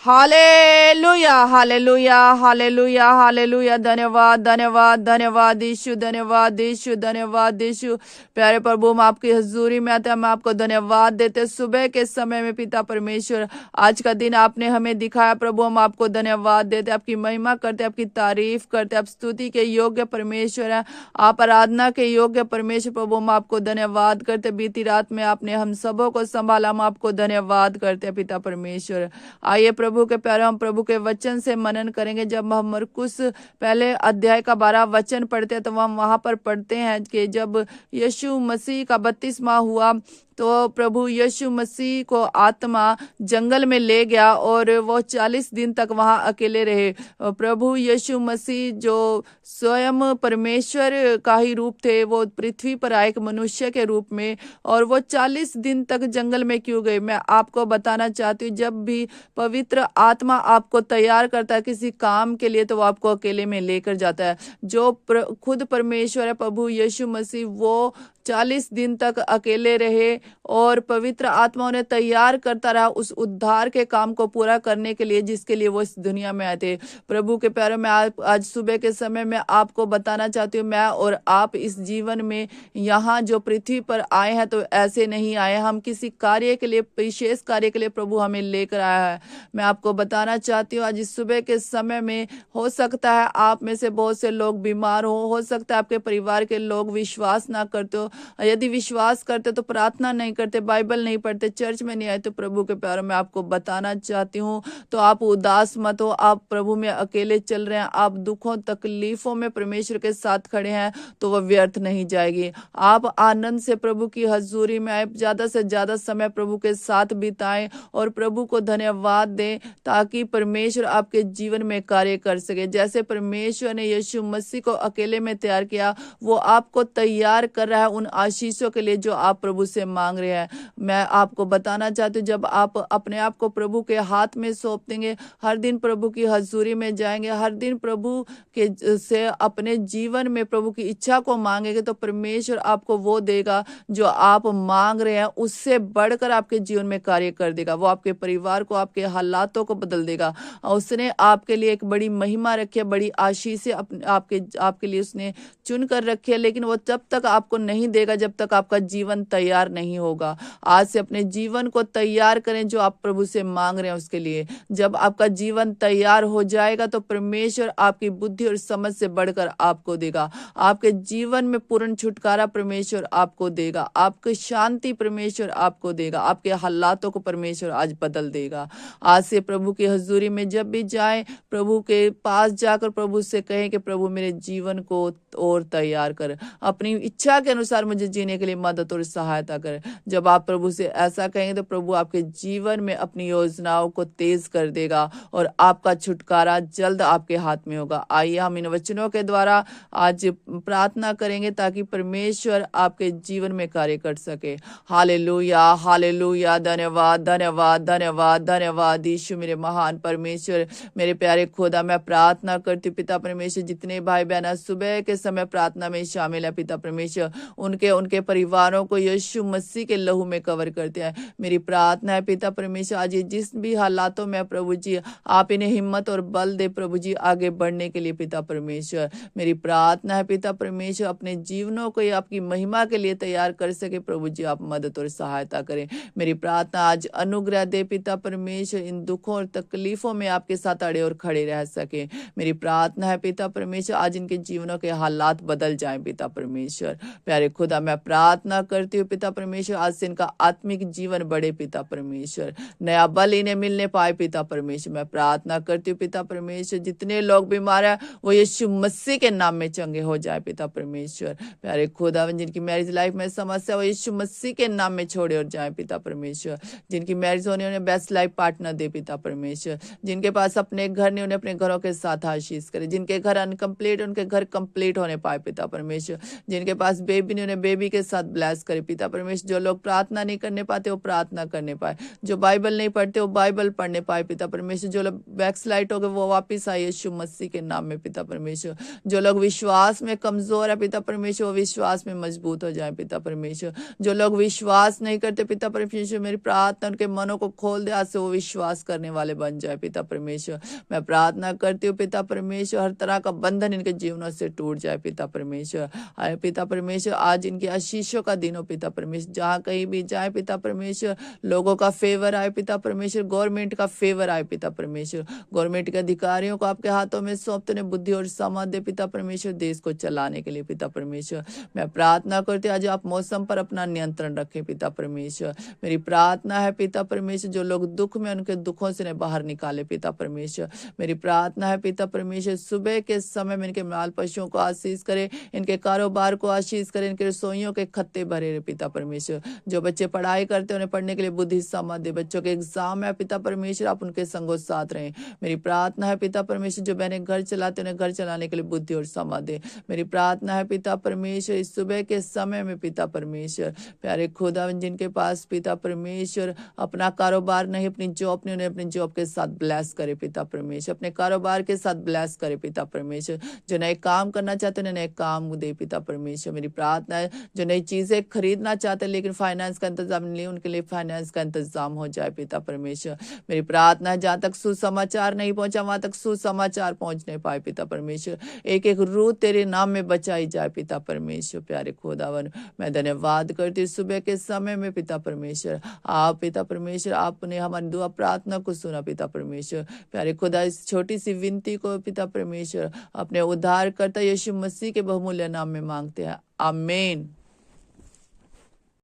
Hallelujah hallelujah hallelujah hallelujah. धन्यवाद धन्यवाद धन्यवाद यीशु, धन्यवाद यीशु, धन्यवाद यीशु। प्यारे प्रभु, हम आपकी हजूरी में आते हैं, हम आपको धन्यवाद देते हैं। सुबह के समय में पिता परमेश्वर, आज का दिन आपने हमें दिखाया प्रभु, हम आपको धन्यवाद देते हैं, आपकी महिमा करते हैं, आपकी तारीफ करते हैं। आप स्तुति के योग्य परमेश्वर हैं, आप आराधना के योग्य परमेश्वर प्रभु, हम आपको धन्यवाद करते हैं। बीती रात में आपने हम सबों को संभाला, हम आपको धन्यवाद करते हैं पिता परमेश्वर। आइए प्रभु के प्यारे, हम प्रभु के वचन से मनन करेंगे। जब हम मरकुस पहले अध्याय का 12 वचन पढ़ते हैं तो हम वहां पर पढ़ते हैं कि जब यीशु मसीह का बपतिस्मा हुआ तो प्रभु यीशु मसीह को आत्मा जंगल में ले गया और वो 40 दिन तक वहां अकेले रहे। प्रभु यीशु मसीह जो स्वयं परमेश्वर का ही रूप थे, वो पृथ्वी पर आए एक मनुष्य के रूप में, और वो 40 दिन तक जंगल में क्यों गए? मैं आपको बताना चाहती हूँ, जब भी पवित्र आत्मा आपको तैयार करता है किसी काम के लिए तो वो आपको अकेले में लेकर जाता है। जो खुद परमेश्वर है प्रभु यीशु मसीह, वो 40 दिन तक अकेले रहे और पवित्र आत्मा उन्हें तैयार करता रहा उस उद्धार के काम को पूरा करने के लिए जिसके लिए वो इस दुनिया में आए थे। प्रभु के प्यारे, मैं आज सुबह के समय में आपको बताना चाहती हूँ, मैं और आप इस जीवन में यहाँ जो पृथ्वी पर आए हैं तो ऐसे नहीं आए, हम किसी कार्य के लिए, विशेष कार्य के लिए प्रभु हमें लेकर आया है। मैं आपको बताना चाहती हूँ, आज इस सुबह के समय में हो सकता है आप में से बहुत से लोग बीमार हो सकता है आपके परिवार के लोग विश्वास ना करते हो। यदि विश्वास करते तो प्रार्थना नहीं करते, बाइबल नहीं पढ़ते, चर्च में नहीं आए, तो प्रभु के प्यारे में आपको बताना चाहती हूँ, तो आप उदास मत हो। आप प्रभु में अकेले चल रहे हैं, आप दुखों तकलीफों में परमेश्वर के साथ खड़े हैं तो वह व्यर्थ नहीं जाएगी। आप आनंद से प्रभु की हजूरी में आए, ज्यादा से ज्यादा समय प्रभु के साथ बिताएं और प्रभु को धन्यवाद दें ताकि परमेश्वर आपके जीवन में कार्य कर सके। जैसे परमेश्वर ने यीशु मसीह को अकेले में तैयार किया, वो आपको तैयार कर रहा है उन आशीषों के लिए जो आप प्रभु से मांग रहे हैं। मैं आपको बताना चाहती हूँ, जब आप अपने आप को प्रभु के हाथ में सौंप देंगे, हर दिन प्रभु की हजूरी में जाएंगे, हर दिन प्रभु के से अपने जीवन में प्रभु की इच्छा को मांगेंगे, तो परमेश्वर आपको वो देगा जो आप मांग रहे हैं, उससे बढ़कर आपके जीवन में कार्य कर देगा। वो आपके परिवार को, आपके हालातों को बदल देगा। उसने आपके लिए एक बड़ी महिमा रखी है, बड़ी आशीष आपके लिए उसने चुन कर रखी है, लेकिन वो जब तक आपको नहीं देगा जब तक आपका जीवन तैयार नहीं होगा। आज से अपने जीवन को तैयार करें जो आप प्रभु से मांग रहे हैं उसके लिए। जब आपका जीवन तैयार हो जाएगा तो परमेश्वर आपकी बुद्धि और समझ से बढ़कर आपको देगा। आपके जीवन में पूर्ण छुटकारा परमेश्वर आपको देगा, आपकी शांति परमेश्वर आपको देगा, आपके हालातों को परमेश्वर आज बदल देगा। आज से प्रभु की हजूरी में जब भी जाएं, प्रभु के पास जाकर प्रभु से कहें कि प्रभु मेरे जीवन को और तैयार कर, अपनी इच्छा के अनुसार मुझे जीने के लिए मदद और सहायता कर। जब आप प्रभु से ऐसा कहेंगे तो प्रभु आपके जीवन में अपनी योजनाओं को तेज कर देगा और आपका छुटकारा जल्द आपके हाथ में होगा। आइए हम इन वचनों के द्वारा आज प्रार्थना करेंगे ताकि परमेश्वर आपके जीवन में कार्य कर सके। Hallelujah hallelujah. धन्यवाद धन्यवाद धन्यवाद धन्यवाद यीशु मेरे महान परमेश्वर, मेरे प्यारे खुदा, मैं प्रार्थना करती हूँ पिता परमेश्वर, जितने भाई बहन सुबह के समय प्रार्थना में शामिल है पिता परमेश्वर, उनके परिवारों को यीशु मसीह के लहू में कवर करते हैं। मेरी प्रार्थना है पिता परमेश्वर, आज जिस भी हालातों में प्रभु जी आप इन्हें हिम्मत और बल दे प्रभु जी आगे बढ़ने के लिए पिता परमेश्वर। मेरी प्रार्थना है पिता परमेश्वर, अपने जीवनों को आपकी महिमा के लिए तैयार कर सके प्रभु जी, आप मदद और सहायता करें। मेरी प्रार्थना आज अनुग्रह दे पिता परमेश्वर, इन दुखों और तकलीफों में आपके साथ अड़े और खड़े रह सके। मेरी प्रार्थना है पिता परमेश्वर, आज इनके जीवनों के हालात बदल जाएं पिता परमेश्वर। प्यारे खुदा, मैं प्रार्थना करती हूँ पिता परमेश्वर, आज से इनका आत्मिक जीवन बढ़े पिता परमेश्वर, नया बल इन्हें मिलने पाए पिता परमेश्वर। मैं प्रार्थना करती हूँ पिता परमेश्वर, जितने लोग बीमार हैं वो यीशु मसीह के नाम में चंगे हो जाए पिता परमेश्वर। प्यारे खुदा, जिनकी मैरिज लाइफ में समस्या वो यीशु मसीह के नाम में छोड़े और जाए पिता परमेश्वर। जिनकी मैरिज होने उन्हें बेस्ट लाइफ पार्टनर दे पिता परमेश्वर। जिनके पास अपने घर नहीं उन्हें अपने घरों के साथ आशीष करे। जिनके घर अनकम्प्लीट उनके घर कंप्लीट होने पाए पिता परमेश्वर। जिनके पास बेबी नहीं उन्हें बेबी के साथ ब्लेस करे पिता परमेश्वर। जो लोग प्रार्थना नहीं करने पाते वो प्रार्थना करने पाए, जो बाइबल नहीं पढ़ते वो बाइबल पढ़ने पाए पिता परमेश्वर। जो लोग बैकस्लाइड हो गए वो वापस आए यीशु मसीह के नाम में पिता परमेश्वर। जो लोग विश्वास में कमजोर है पिता परमेश्वर वो विश्वास में मजबूत हो जाए पिता परमेश्वर। जो लोग विश्वास नहीं करते पिता परमेश्वर, मेरी प्रार्थना उनके मनों को खोल दे, आज से वो विश्वास करने वाले बन जाए पिता परमेश्वर। मैं प्रार्थना करती हूँ पिता परमेश्वर, हर तरह का बंधन इनके जीवनों से टूट जाए पिता परमेश्वर। अरे पिता परमेश्वर, आज इनके आशीषों का दिन हो पिता परमेश्वर। जहाँ कहीं भी जाए पिता परमेश्वर, लोगों का फेवर आए पिता परमेश्वर, गवर्नमेंट का फेवर आए पिता परमेश्वर। गवर्नमेंट के अधिकारियों को आपके हाथों में सौंपते ने बुद्धि और समझ दे पिता परमेश्वर, देश को चलाने के लिए पिता परमेश्वर। मैं प्रार्थना करती हूँ आज आप मौसम पर अपना नियंत्रण रखें पिता परमेश्वर। मेरी प्रार्थना है पिता परमेश्वर, जो लोग दुख में उनके दुखों से बाहर निकाले पिता परमेश्वर। मेरी प्रार्थना है पिता परमेश्वर, सुबह के समय में इनके माल पशुओं को आशीष करे, इनके कारोबार को आशीष करे, इनके रसोइयों के खत्ते भरे पिता परमेश्वर। जो बच्चे पढ़ाई करते हैं उन्हें पढ़ने के लिए बुद्धि समझ दे। बच्चों के एग्जाम है पिता परमेश्वर, आप उनके संगों साथ रहें। मेरी प्रार्थना है पिता परमेश्वर, जो बहनें घर चलाते उन्हें घर चलाने के लिए बुद्धि और समझ दे। मेरी प्रार्थना है पिता परमेश्वर, इस सुबह के समय में पिता परमेश्वर, प्यारे खुदा जिनके पास पिता परमेश्वर अपना कारोबार नहीं, अपनी जॉब ने, उन्हें अपनी जॉब के साथ ब्लेस करे पिता परमेश्वर, अपने कारोबार के साथ ब्लेस करे पिता परमेश्वर। जो नए काम करना चाहते हैं नए काम दे पिता परमेश्वर। मेरी प्रार्थना है जो नई चीजें खरीदना चाहते हैं लेकिन फाइनेंस का इंतजाम नहीं, उनके लिए फाइनेंस का इंतजाम हो जाए पिता परमेश्वर। मेरी प्रार्थना है जहाँ तक सुसमाचार नहीं पहुंचा वहां तक सुसमाचार पहुंचने पाए पिता परमेश्वर। एक एक रूह तेरे नाम में बचाई जाए पिता परमेश्वर। प्यारे खुदावन, मैं धन्यवाद करती हूँ सुबह के समय में पिता परमेश्वर। आप पिता परमेश्वर, आपने हमारी दुआ प्रार्थना को सुना पिता परमेश्वर। प्यारे खुदा, इस छोटी सी विनती को पिता परमेश्वर अपने उद्धारकर्ता यीशु मसीह के बहुमूल्य नाम में मांगते हैं, आमीन।